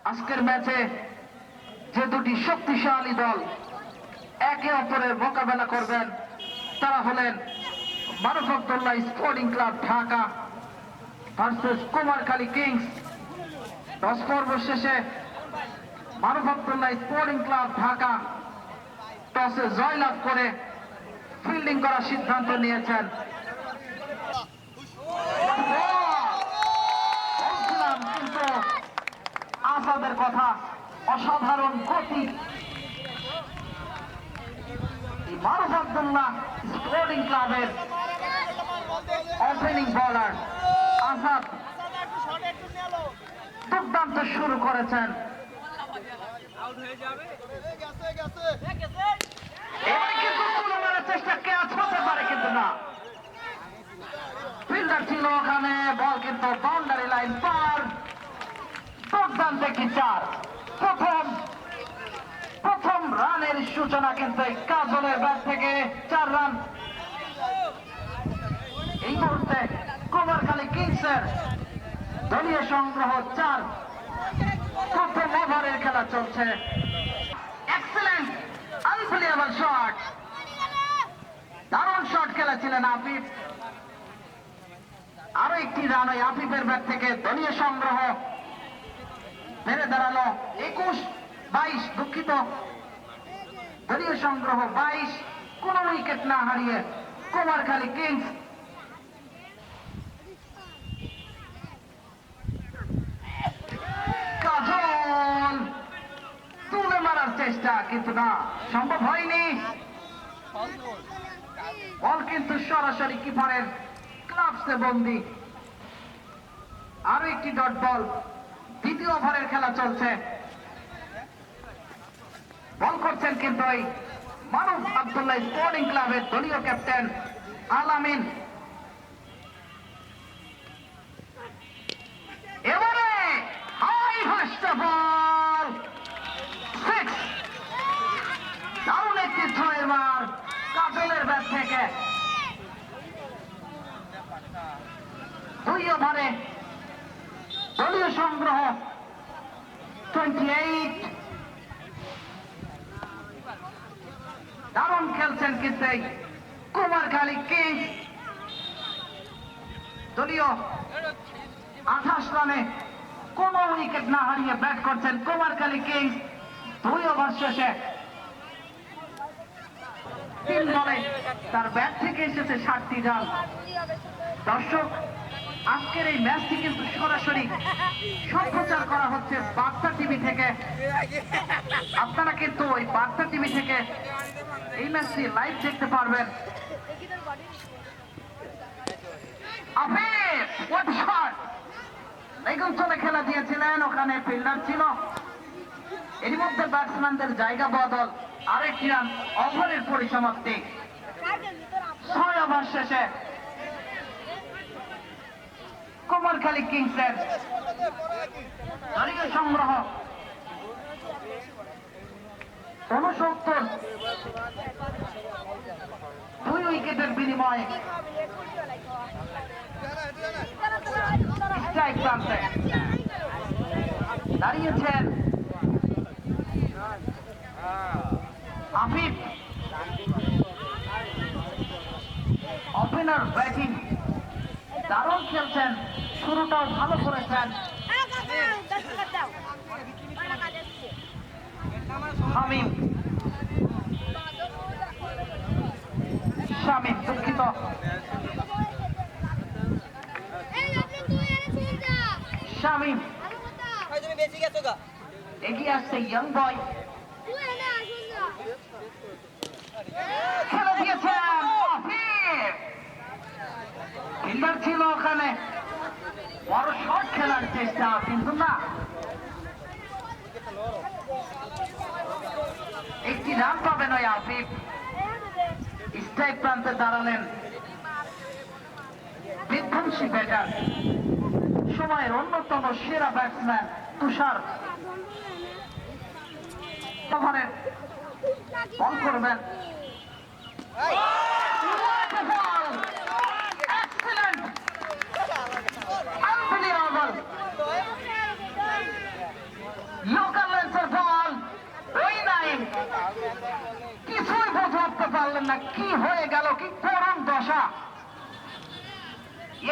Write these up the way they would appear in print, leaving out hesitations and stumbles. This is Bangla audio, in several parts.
আজকের ম্যাচে যে দুটি শক্তিশালী দল একে অপরের মোকাবেলা করবেন তারা হলেন মারুফ-আবদুল্লাহ sporting club Dhaka versus Kumarkhali Kings. Toss পর্ব শেষে মারুফ-আবদুল্লাহ স্পোর্টিং ক্লাব ঢাকা টসে জয়লাভ করে ফিল্ডিং করার সিদ্ধান্ত নিয়েছেন। বলছিলাম কিন্তু আসাদের কথা, অসাধারণ গতি মারুফ-আবদুল্লাহ স্পোর্টিং ক্লাবের ওপেনিং বোলার আসাদ দুর্দান্ত শুরু করেছেন। এবার কিন্তু তুলে মারার চেষ্টা ক্যাচ হতে পারে কিন্তু না, ফিল্ডার ছিল ওখানে, বল কিন্তু বাউন্ডারি লাইন পার। দুর্দান্ত একটি চার, প্রথম রানের সূচনা কিন্তু কাজলের ব্যাট থেকে 4 রান। এই মুহূর্তে কুমারখালী কিংসের দলীয় সংগ্রহ 4। প্রথম ওভারের খেলা চলছে। এক্সেলেন্ট আনবিলিভেবল শট, দারুণ শট খেলেছিলেন আফিফ। আরো একটি রান ওই আফিফের ব্যাট থেকে দলীয় সংগ্রহ বেড়ে দাঁড়ালো 21-22। দুঃখিত, দলীয় সংগ্রহ 22। কোন উইকেট না হারিয়ে কুমারখালী কিংস কাজল তুলে মারার চেষ্টা কিন্তু না, সম্ভব হয়নি। বল কিন্তু সরাসরি কিপারের গ্লাভসে বন্দী। আরো একটি ডট বল। দ্বিতীয় ওভারের খেলা চলছে। বল করছেন কিন্তু এই মারুফ-আবদুল্লাহ স্পোর্টিং ক্লাবের দলীয় ক্যাপ্টেন আল-আমিন। এবারে হাই ফাস্ট বল 6। দারুণ একটি ছয়ের মার কাজলের ব্যাট থেকে। 2 ওভারে দলীয় সংগ্রহ 28। দারুণ খেলছেন কিন্তু কুমারখালী কিংস। দলীয় 28 রানে কোন উইকেট না হারিয়ে ব্যাট করছেন কুমারখালী কিংস। 2 ওভার শেষে 3 বলে তার ব্যাট থেকে এসেছে 60টি রান। দর্শক, আজকের এই ম্যাচটি কিন্তু সরাসরি সম্প্রচার করা হচ্ছে বার্তা টিভি থেকে। আপনারা কিন্তু ওই বার্তা টিভি থেকে এই ম্যাচটি লাইভ দেখতে পারবেন। বেগম চলে খেলা দিয়েছিলেন, ওখানে ফিল্ডার ছিল। এর মধ্যে ব্যাটসম্যানদের জায়গা বদল। আরেকটি রান, ওভারের পরিসমাপ্তি। 6 ওভার শেষে কুমারখালী কিংসের দলীয় সংগ্রহ 69। 2 উইকেটের বিনিময়ে স্ট্রাইক প্রান্তে দাঁড়িয়েছেন আফিফ। ওপেনার ব্যাটিং দারুণ খেলছেন, শুরুটাও ভালো করেছেন। শামীম, দুঃখিত, শামীম এগিয়ে আসছে ইয়ং বয়। খেলা দিয়েছেন আফিফ। ফিল্ডার ছিল ওখানে, বড় শট খেলার চেষ্টা কিন্তু না। একটি রান পাবেন ওই আফিফ। স্ট্রাইক প্রান্তে দাঁড়ালেন বিধ্বংসী ব্যাটার, সময়ের অন্যতম সেরা ব্যাটসম্যান তুষার। ওভারে বল করবেন। Excellent! Unbelievable! না কি হয়ে গেল, কি করুণ দশা।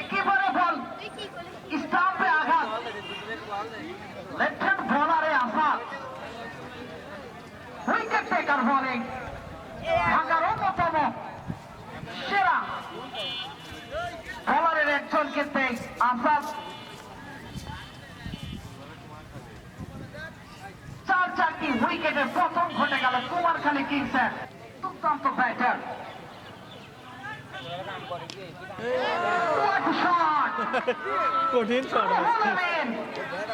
একেবারে বল স্টাম্পে আঘাত, লেফট হ্যান্ড বোলারে আঘাত, উইকেট টেকার বোলিং, ঢাকার অন্যতম সেরা বোলারের একজনকে আসাদ। 4-4টি উইকেটের পতন ঘটে গেল কুমারখালী কিংসের দুর্দান্ত ব্যাটার। কঠিন শট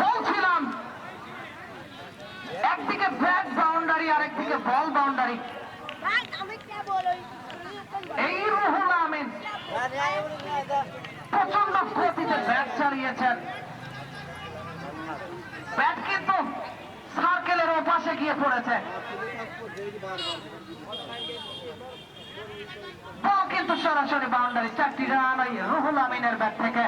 বলছিলাম একদিকে ব্যাট বাউন্ডারি আরেকদিকে বল বাউন্ডারি। এই রুহুল আমিন প্রচন্ড গতিতে ব্যাট চালিয়েছেন, ব্যাট কিন্তু সার্কেলের ওপাশে গিয়ে পড়েছে, বল কিন্তু সরাসরি বাউন্ডারি। 4টি রান ওই রুহুল আমিনের ব্যাট থেকে।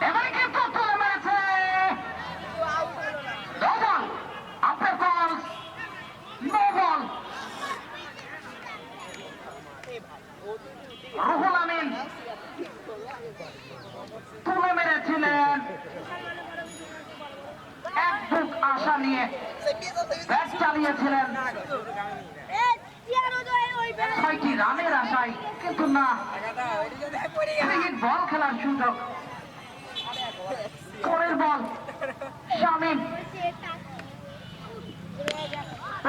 এবারে কিন্তু তুলে মেরেছে no ball, after ball no ball. Ruhul Amin তুলে মেরেছিলেন এক বুক আশা নিয়ে, ব্যাট চালিয়েছিলেন 6টি রানের আশায়, কিন্তু না, বল খেলার সুযোগ। পরের ball Shamim,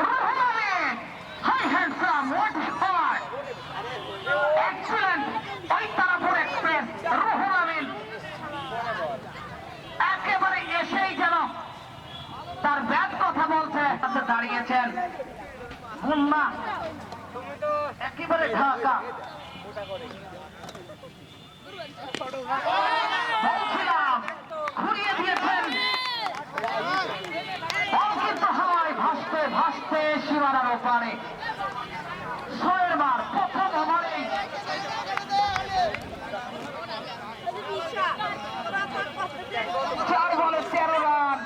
Ruhul Amin, high handsome, what shot, excellent, ওই তারাপুর এক্সপ্রেস। রুহুল আমিন একেবারে এসেই যেন তার ব্যাট কথা বলছে। দাঁড়িয়েছেন মুন্না, একেবারে ঢাকা। বলছিলাম ঘুরিয়ে দিয়েছেন, বল কিন্তু হাওয়ায় ভাসতে ভাসতে সীমানার ওপারে। 6 বার প্রথম ওভারে 4 বলে 13 রান।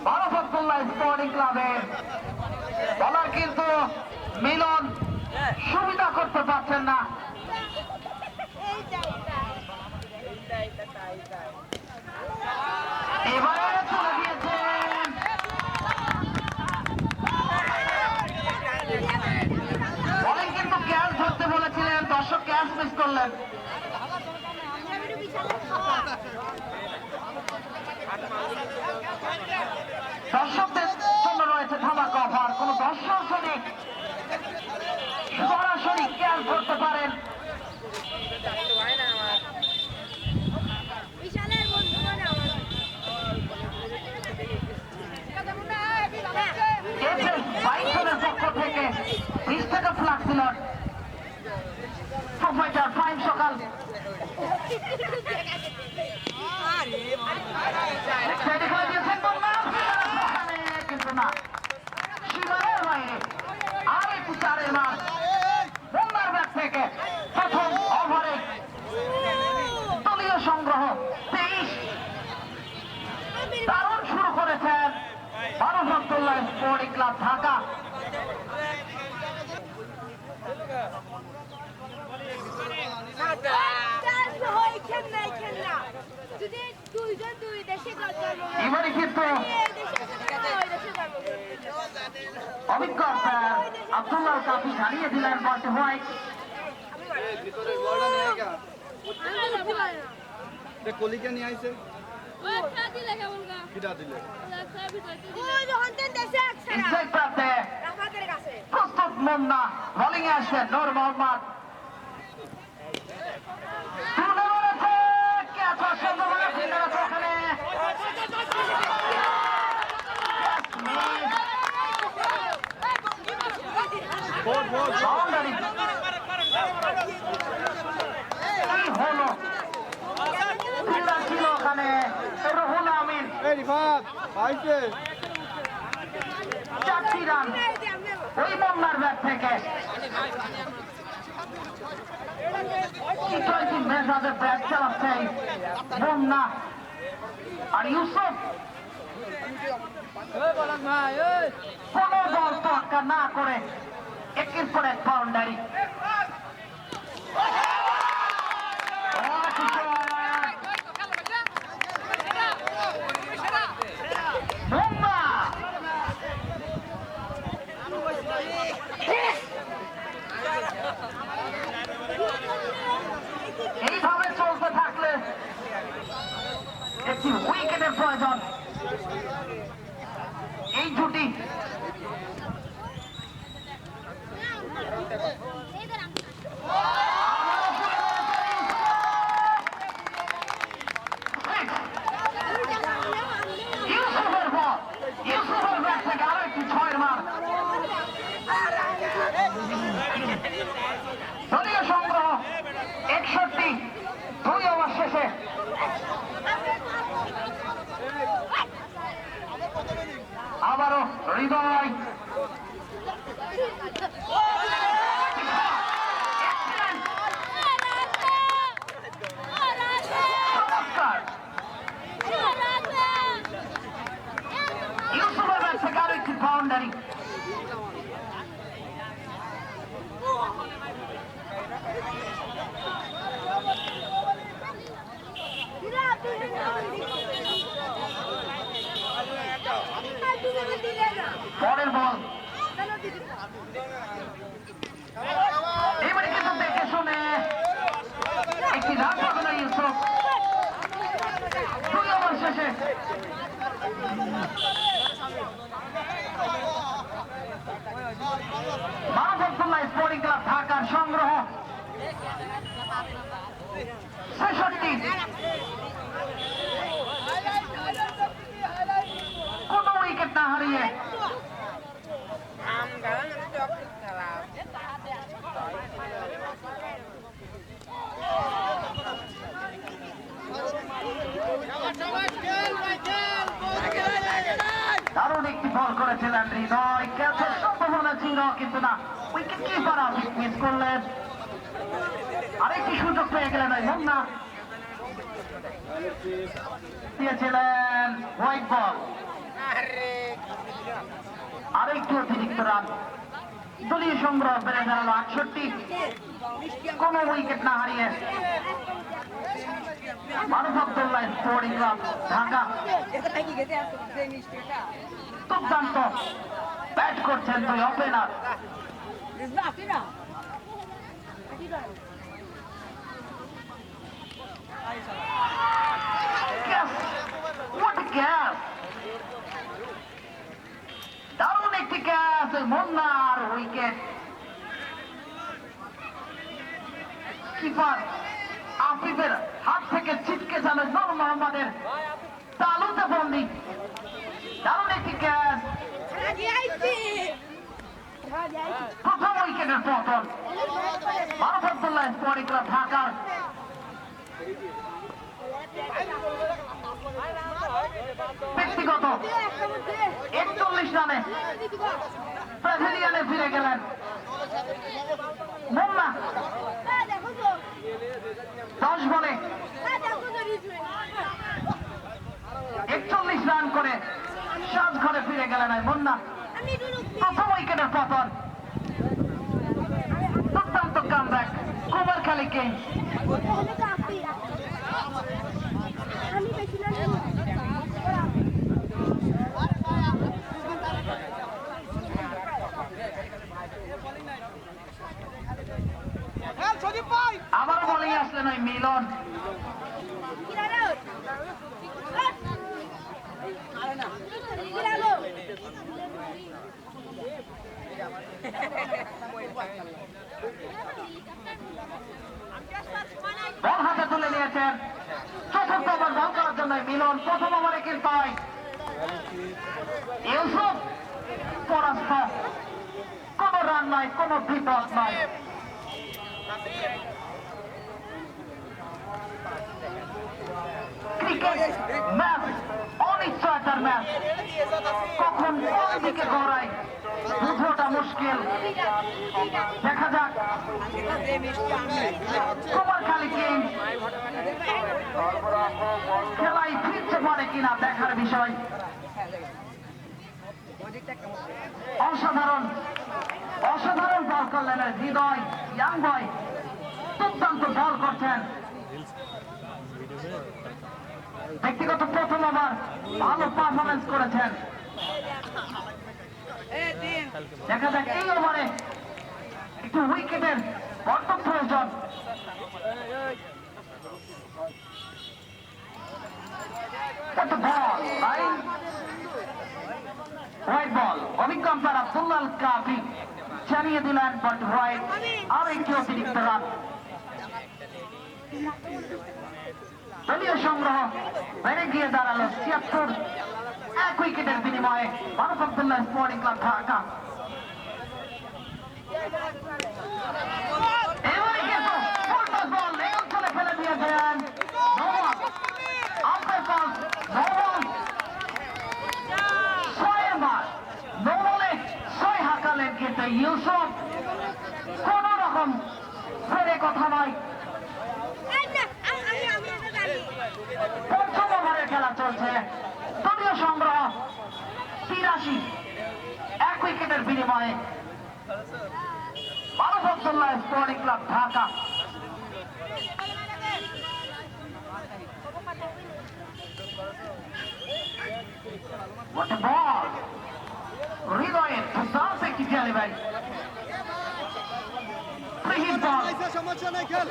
বারাসাতুল্লাহ স্পোর্টিং ক্লাবের বলার কিন্তু মিলন সুবিধা করতে পারছেন না। এবারে চলে গিয়েছেন, বলেন কিন্তু ক্যাচ ধরতে বলেছিলেন, দর্শক ক্যাচ মিস করলেন। দর্শকদের জন্য রয়েছে ধামাকা অফার, কোন দর্শক যদি সরাসরি ক্যাচ ধরতে পারেন বাইশনের পক্ষ থেকে 20 টাকা ফ্ল্যাক্স সিলট। প্রোভাইডার টাইম সকাল কিন্তু না, সীমানের বাইরে আর একটু 4 মাস মুন্নার ব্যাট থেকে প্রথম ওভারে দলীয় সংগ্রহ 23। দারুণ শুরু করেছেন বারাসাতুল্লাহ স্পোর্টিং ক্লাব ঢাকা। এবারে কিন্তু অভিজ্ঞ আব্দুল্লাহ কাফি জানিয়ে দিলেন বলতে হোয়াইট। কলিকা নিয়ে আইছে প্রস্তুত মুন্না, বোলিং এ আসবেন নূর মোহাম্মদ। হলো ছিল ওখানে রুহুল আমিন, 4টি রান ওই মুন্নার ব্যাট থেকে। টি-20 মেজাজে ব্যাট চালাচ্ছে মুন্না আর ইউসুফ। কোন বল তোয়াক্কা না করে একের পর এক বাউন্ডারি। মুন্না এইভাবে চলতে থাকলে একটি উইকেটের প্রয়োজন। এই জুটি ইউসুফের বল, ইউসুফের ব্যাট থেকে আরো একটি 6 মান। দলীয় সংগ্রহ 61, 2 ওভার শেষে। আবারও হৃদয় চমৎকার। ইউসুফের ব্যাট থেকে আরো একটি বাউন্ডারি। পরের বল এবারে কিন্তু দেখে শুনে একটি রান পাবে না ইউসুফ। 2 ওভার শেষে মাহফুজুল্লাহ স্পোর্টিং ক্লাব ঢাকার সংগ্রহ 66। কোন উইকেট না হারিয়ে দারুণ একটি বল করেছিলেন হৃদয়। ক্যাচের সম্ভাবনা ছিল কিন্তু না, উইকেট কিপার মিস করলেন। আরেকটি সুযোগ পেয়ে গেলেন ওই মুন্না, দিয়েছিলেন হোয়াইট বল। আরেকটি অতিরিক্ত রান। দলীয় সংগ্রহ বেড়ে দাঁড়ালো 68, কোন উইকেট না হারিয়ে। মাহফুজুল্লাহ স্পোর্টিং ক্লাব ঢাকা দুর্দান্ত ব্যাট করছেন 2 ওপেনার। দারুণ একটি ক্যাচ, মুন্নার উইকেট। কিপার আফিফের হাত থেকে ছিটকে যাবে নূর মোহাম্মদের তালুতে বন্দি। দারুণ একটি ক্যাচ, প্রথম উইকেটের পতন। মাহফুজুল্লাহ স্পোর্টিং ক্লাব ঢাকার ব্যক্তিগত 41 রানে প্যাভিলিয়নে ফিরে গেলেন মুন্না। 10 বলে 41 রান করে 7 ঘরে ফিরে গেলেন মুন্না। প্রথম উইকেটের পতন। দুর্দান্ত কামব্যাক কুমারখালীকে। আবারও বলেই আসলেন ওই মিলন। বল হাতে তুলে নিয়েছেন। চতুর্থ ওভার বল করার জন্য মিলন। প্রথম ওভারে কিন্তু ইউসুফ পরাস্ত। কোন রান নাই, কোন বিপদ নাই। ক্রিকেট ম্যাচ অনিশ্চয়তার ম্যাচ। কখন কোন দিকে গড়ায় বুঝোটা মুশকিল। দেখা যাক কুমারখালী কিংস খেলায় ফিরতে পারে কিনা দেখার বিষয়। অসাধারণ অসাধারণ বল করলেন হৃদয় ইয়াং বয়, দুর্দান্ত বল করছেন। ব্যক্তিগত প্রথম ওভার ভালো পারফরমেন্স করেছেন। দেখা যাক এই ওভারে একটু উইকেটের বড্ড প্রয়োজন। বল হোয়াইট বল, অভিজ্ঞ আম্পায়ার আব্দুল্লাহ কাফি জানিয়ে দিলেন বাট হোয়াইট, আর একটি অতিরিক্ত রান। দলীয় সংগ্রহ বেড়ে গিয়ে দাঁড়ালো ৭৬, ১ উইকেটের বিনিময়ে মারুফ আব্দুল্লাহ স্পোর্টিং ক্লাব ঢাকা। এবারে কিন্তু ফুলটস বল এই অঞ্চলে ফেলে দিয়েছেন মোহাম্মদ আব্দুল কাস। ছয়ের মার নো বলে ৬ হাঁকালেন কিন্তু ইউসুফ, কোন রকম ফেরে কথা নয়। প্রথম ওভারের খেলা চলছে, দলীয় সংগ্রহ ৮৩, ১ উইকেটের বিনিময়ে মারুফ আব্দুল্লাহ স্পোর্টিং ক্লাব ঢাকা। বল হৃদয়ের দুর্দান্ত একটি ডেলিভারি, সমস্যা নেই, খেল।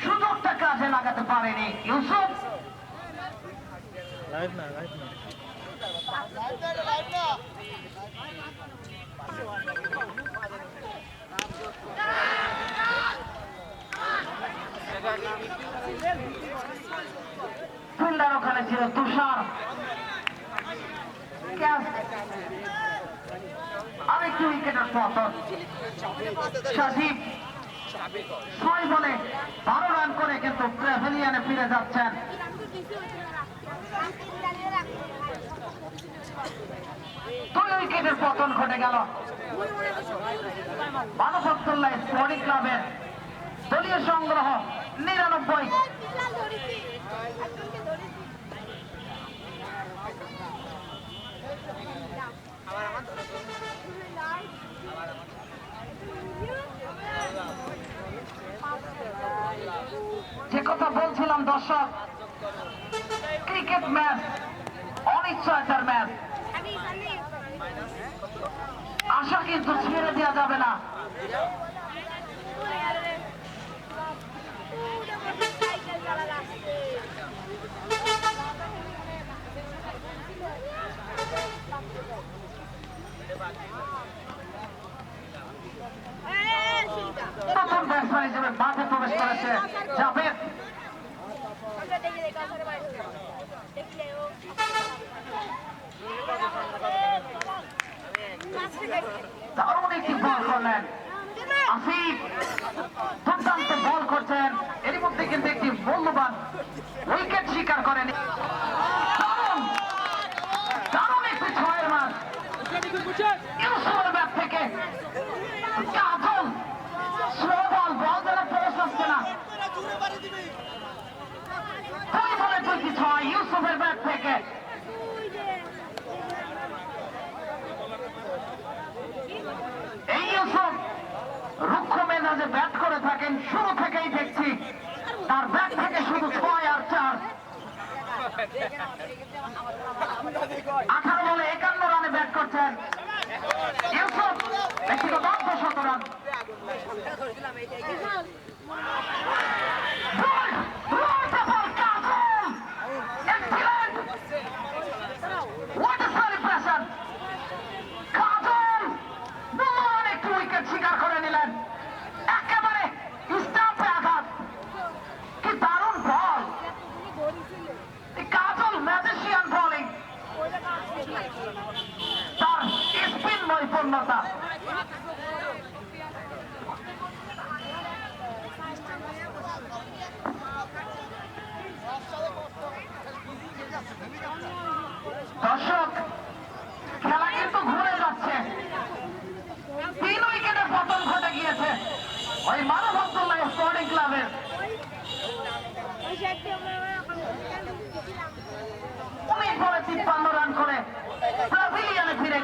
সুযোগটা কাজে লাগাতে পারেনি ইউসুফ। লাইভ না, লাইভ না। ফিল্ডার ওখানে ছিল তুষার। আরেকটি উইকেটের পতন। সাজিব ৬ বলে ১২ রান করে কিন্তু প্যাভিলিয়নে ফিরে যাচ্ছেন। ২ উইকেটের পতন ঘটে গেল মারুফ আব্দুল্লাহ স্পোর্টিং ক্লাবের। দলীয় সংগ্রহ ৯৯। যে কথা বলছিলাম দর্শক, ক্রিকেট ম্যাচ অনিশ্চয়তার ম্যাচ, আশা কিন্তু ছেড়ে দেওয়া যাবে না। প্রথম ব্যাটসম্যান হিসেবে মাঠে প্রবেশ করেছে জাভেদ। দারুণ একটি বল করলেন আসিফ, দুর্দান্ত বল করছেন। এর মধ্যে কিন্তু একটি মূল্যবান উইকেট শিকার করেন। দারুণ দারুণ একটি ৬-এর মান ইউসুফের ব্যাট থেকে। কাজল স্লো বল, বল যেন পৌঁছ আসছে না। ২ বলে ২৬ ইউসুফের ব্যাট থেকে। এই ইউসুফ রুক্ষ মেজাজে ব্যাট করে থাকেন, শুরু থেকেই দেখছি তার ব্যাট থেকে শুধু ৬ আর ৪। ১৮ বলে ৫১ রানে ব্যাট করছেন ইউসুফ, ব্যক্তিগত ১০ রান। শিকার করে নিলেন, একেবারে স্টাম্পে আঘাত। কি দারুণ বল, কাজল ম্যাজিশিয়ান বোলিং, তার স্পিন নৈপুণ্যতা। দর্শক, খেলা কিন্তু ঘুরে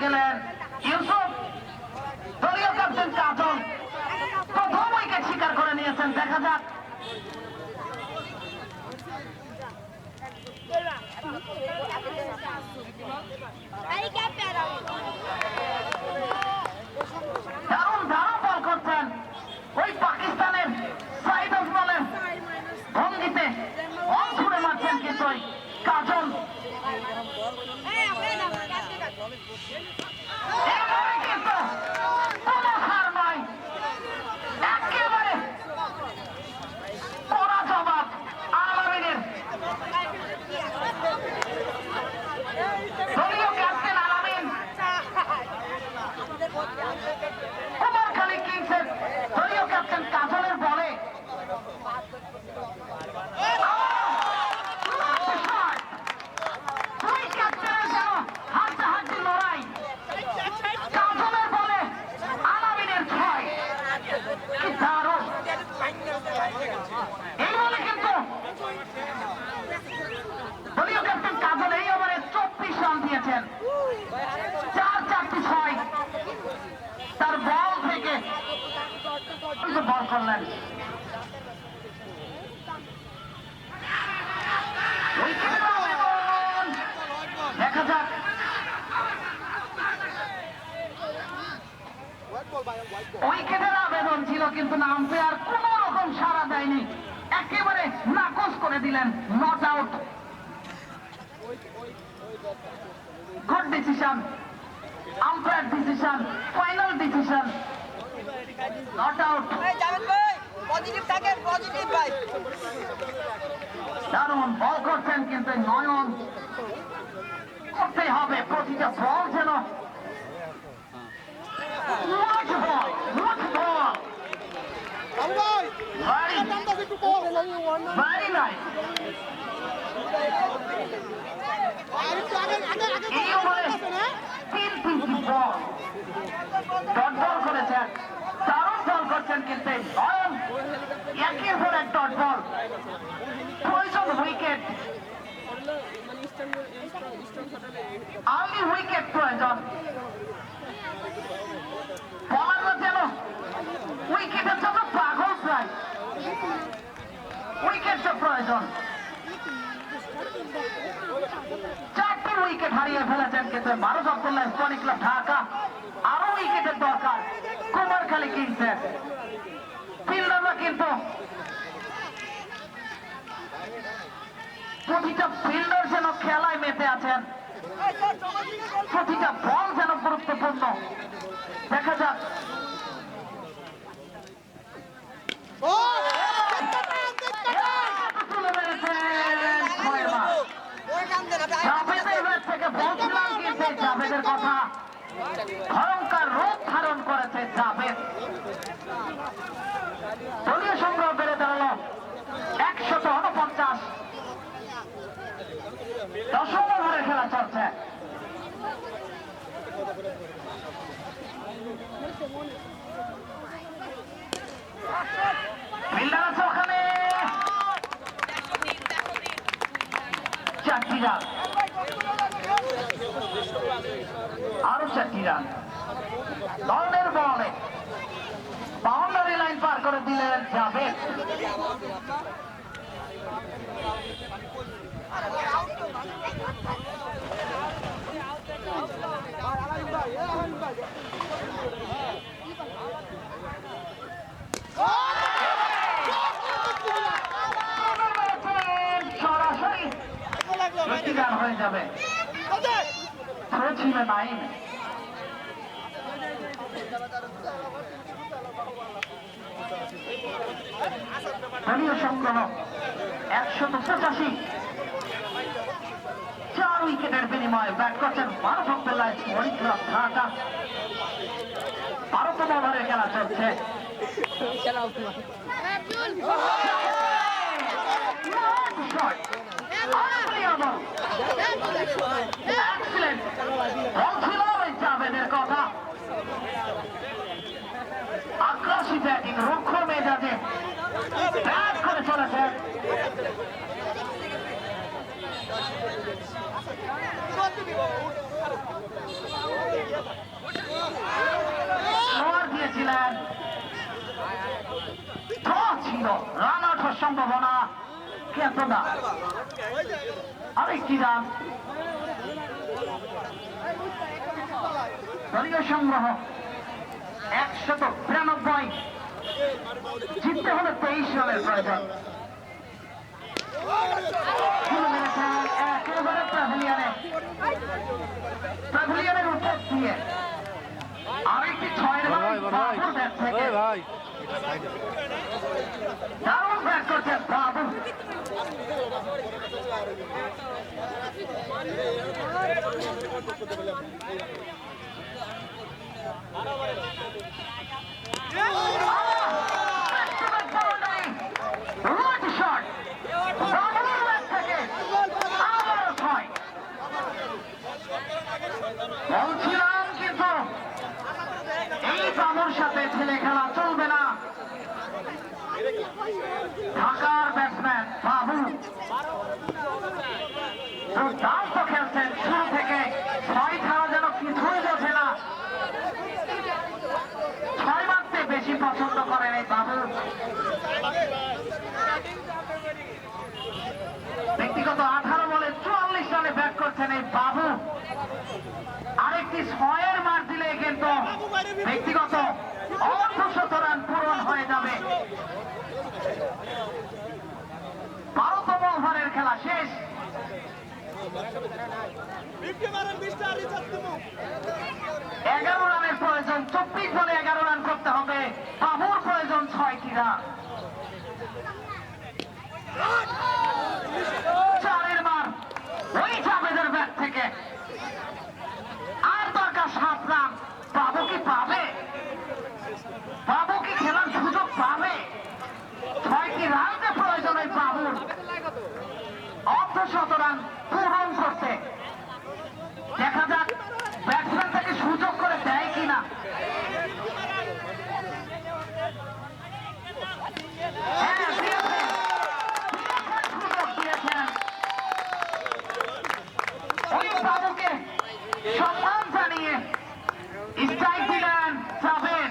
গেলেন ইউসুফ। দলীয় ক্যাপ্টেন কাজল প্রথম উইকেট শিকার করে নিয়েছেন। দেখা যাক দারুণ দারুণ বল করছেন ওই পাকিস্তানের সাইড অফ বলের ভঙ্গিতে বল ছুড়ে মারছেন কিন্তু ওই কাজল। এবারে কিন্তু কোনো হার নয়, একেবারে কড়া জবাব আলামিনের। দলীয় ক্যাপ্টেন আলামিন কুমারখালী কিংসের দলীয় ক্যাপ্টেন কাজলের বলে দুই ক্যাপ্টেনের যেন হাড্ডাহাড্ডি লড়াই। কাজলের বলে আলামিনের 6। কি দারুণ! এই বলে কিন্তু দলীয় ক্যাপ্টেন কাজল এই ওভারে 24 রান দিয়েছেন। 4-4টি 6 তার বল থেকে বল করলেন। দেখা যাক উইকেটের আবেদন ছিল কিন্তু আম্পায়ার কোন রকম সাড়া দেয়নি, একেবারে নাকচ করে দিলেন। Not out. Good decision, umpire decision, final decision. Not out. দারুণ বল করছেন কিন্তু নয়ন করতে হবে প্রতিটা বল যেন very nice. এই ওভারে 3 বল ডট বল করেছেন। দারুণ বল করছেন কিন্তু নয়ন একের পর এক ডট বল। প্রয়োজন উইকেট, আর্লি উইকেট প্রয়োজন। বলাররা যেন উইকেটের জন্য পাগল প্রায়। উইকেটের প্রয়োজন। 4টি উইকেট হারিয়ে ফেলেছেন কিন্তু মারুফ আব্দুল্লাহ ইসলামী ক্লাব ঢাকা। আরো উইকেটের দরকার কুমারখালী কিংসের। ফিল্ডাররা কিন্তু প্রতিটা ফিল্ডার যেন খেলায় মেতে আছেন, প্রতিটা বল যেন গুরুত্বপূর্ণ। দেখা যাক তুলে মেরেছেন জাভেদের ব্যাট থেকে বলছিলাম কিন্তু জাভেদের কথা। ভয়ঙ্কর রূপ ধারণ করেছে জাভেদ। দলীয় সংগ্রহ বেড়ে দাঁড়ালো 149। 10ম ওভারে খেলা চলছে। ফিল্ডার আছে ওখানে। 4টি রান, আরো 4টি রান। দলের বলে বাউন্ডারি লাইন পার করে দিলেন জাভেদ। সরাসরি 20 রান হয়ে যাবে। থ্রো ছিল 9। দলীয় সংগ্রহ 185। 4 উইকেটের বিনিময়ে ব্যাট করছেন মারুফ আব্দুল্লাহ ইসলামী ক্লাব ঢাকা। 12তম ওভারে খেলা চলছে। জাভেদের কথা আগ্রাসী ব্যাটিং, রুক্ষ মেজাজে ব্যাট করে চলেছে। ব্যর্থতা। আরেকটি রান, দলীয় সংগ্রহ 192। জিততে হলে 23 রানের প্রয়োজন। একেবারে প্যাভিলিয়নের উপর দিয়ে আরেকটি 6 রান বাবুর ব্যাট থেকে। দারুণ ব্যাট করছেন বাবু। বলছিলাম কিন্তু এই বাবুর সাথে ছেলে খেলা চলবে না। ঢাকার ব্যাটসম্যান বাবু দুর্দান্ত খেলছেন শুরু থেকে। 6 ছাড়া যেন কিছুই বোঝে না। 6 মারতে বেশি পছন্দ করেন এই বাবু। ব্যক্তিগত 18 বলে 44 রানে ব্যাট করছেন এই বাবু। আরেকটি 6-এর মার দিলে কিন্তু ব্যক্তিগত 200 রান পূরণ হয়ে যাবে। 12তম ওভারের খেলা শেষ। 11 রানের প্রয়োজন। 24 বলে 11 রান করতে হবে। বাবুর প্রয়োজন 6টি রান। 4-এর মার ওই জাভেদের ব্যাট থেকে। আর দরকার 7 রান। বাবু কি পাবে? বাবু কি খেলার সুযোগ পাবে? 6টি রান যে প্রয়োজন ওই বাবুর 200 রান পূরণ করতে। দেখা যাক ব্যাটসম্যান তাকে সুযোগ করে দেয় কিনা। হ্যাঁ, দিয়েছেন, সুযোগ দিয়েছেন। ওই বাবুকে সম্মান জানিয়ে স্ট্রাইক দিলেন জাভেদ।